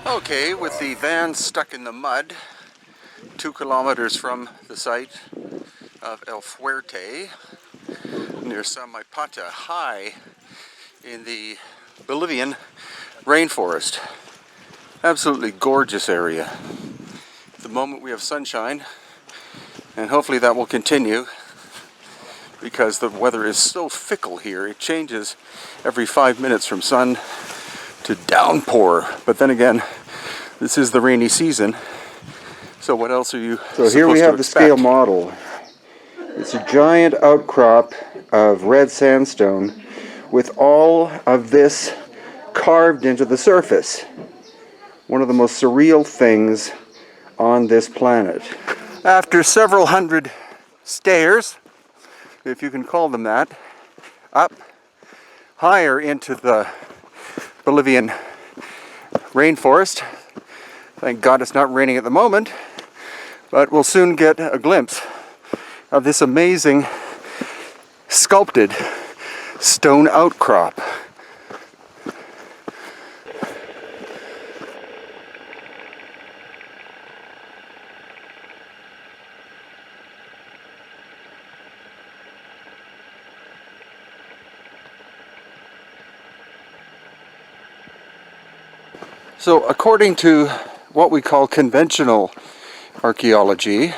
Okay, with the van stuck in the mud, 2 kilometers from the site of El Fuerte, near Samaipata, high in the Bolivian rainforest. Absolutely gorgeous area. At the moment we have sunshine, and hopefully that will continue because the weather is so fickle here. It changes every 5 minutes from sun to downpour. But then again, this is the rainy season. So what else are you supposed to expect? So here we have the scale model. It's a giant outcrop of red sandstone with all of this carved into the surface. One of the most surreal things on this planet. After several hundred stairs, if you can call them that, up higher into the Bolivian rainforest. Thank God it's not raining at the moment, but we'll soon get a glimpse of this amazing sculpted stone outcrop. So according to what we call conventional archaeology,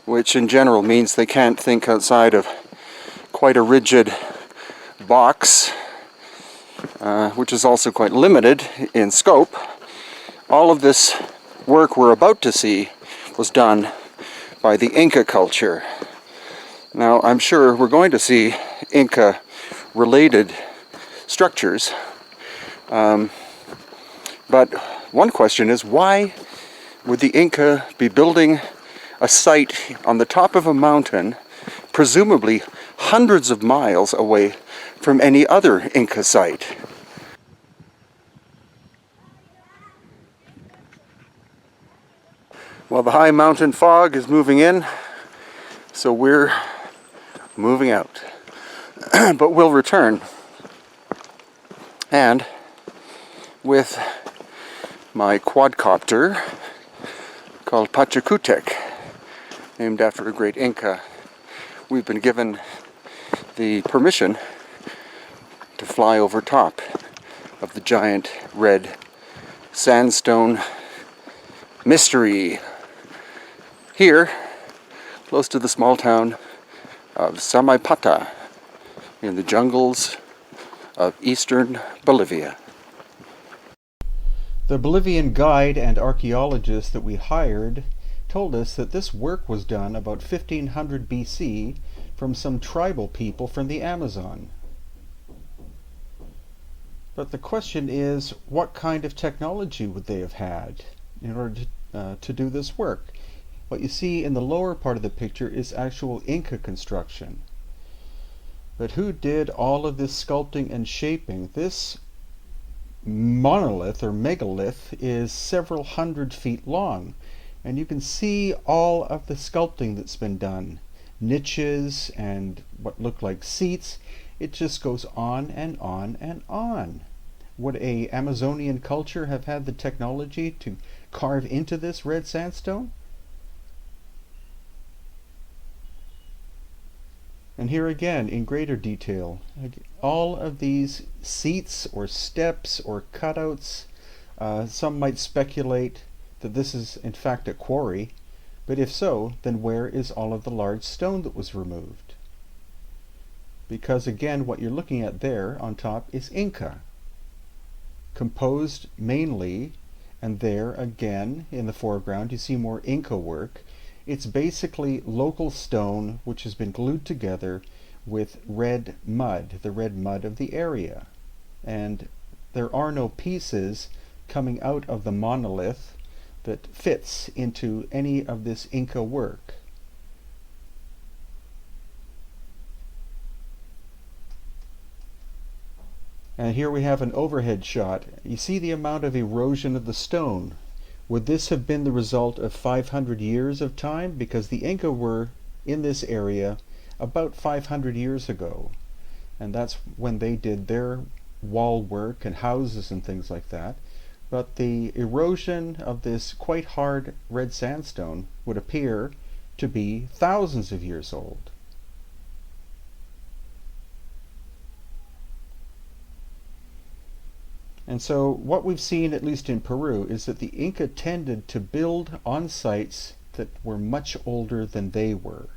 which in general means they can't think outside of quite a rigid box, which is also quite limited in scope, all of this work we're about to see was done by the Inca culture. Now, I'm sure we're going to see Inca-related structures, but one question is, why would the Inca be building a site on the top of a mountain, presumably hundreds of miles away from any other Inca site? Well, the high mountain fog is moving in, so we're moving out. But we'll return. And with my quadcopter called Pachacutec, named after a great Inca, we've been given the permission to fly over top of the giant red sandstone mystery here, close to the small town of Samaipata in the jungles of eastern Bolivia. The Bolivian guide and archaeologist that we hired told us that this work was done about 1500 BC from some tribal people from the Amazon. But the question is, what kind of technology would they have had in order to do this work? What you see in the lower part of the picture is actual Inca construction. But who did all of this sculpting and shaping? This monolith or megalith is several hundred feet long, and you can see all of the sculpting that's been done. Niches and what look like seats. It just goes on and on and on. Would a Amazonian culture have had the technology to carve into this red sandstone? And here again, in greater detail, all of these seats or steps or cutouts, some might speculate that this is in fact a quarry, but if so, then where is all of the large stone that was removed? Because again, what you're looking at there on top is Inca, composed mainly, and there again in the foreground you see more Inca work. It's basically local stone which has been glued together with red mud, the red mud of the area. And there are no pieces coming out of the monolith that fits into any of this Inca work. And here we have an overhead shot. You see the amount of erosion of the stone. Would this have been the result of 500 years of time? Because the Inca were in this area about 500 years ago. And that's when they did their wall work and houses and things like that. But the erosion of this quite hard red sandstone would appear to be thousands of years old. And so what we've seen, at least in Peru, is that the Inca tended to build on sites that were much older than they were.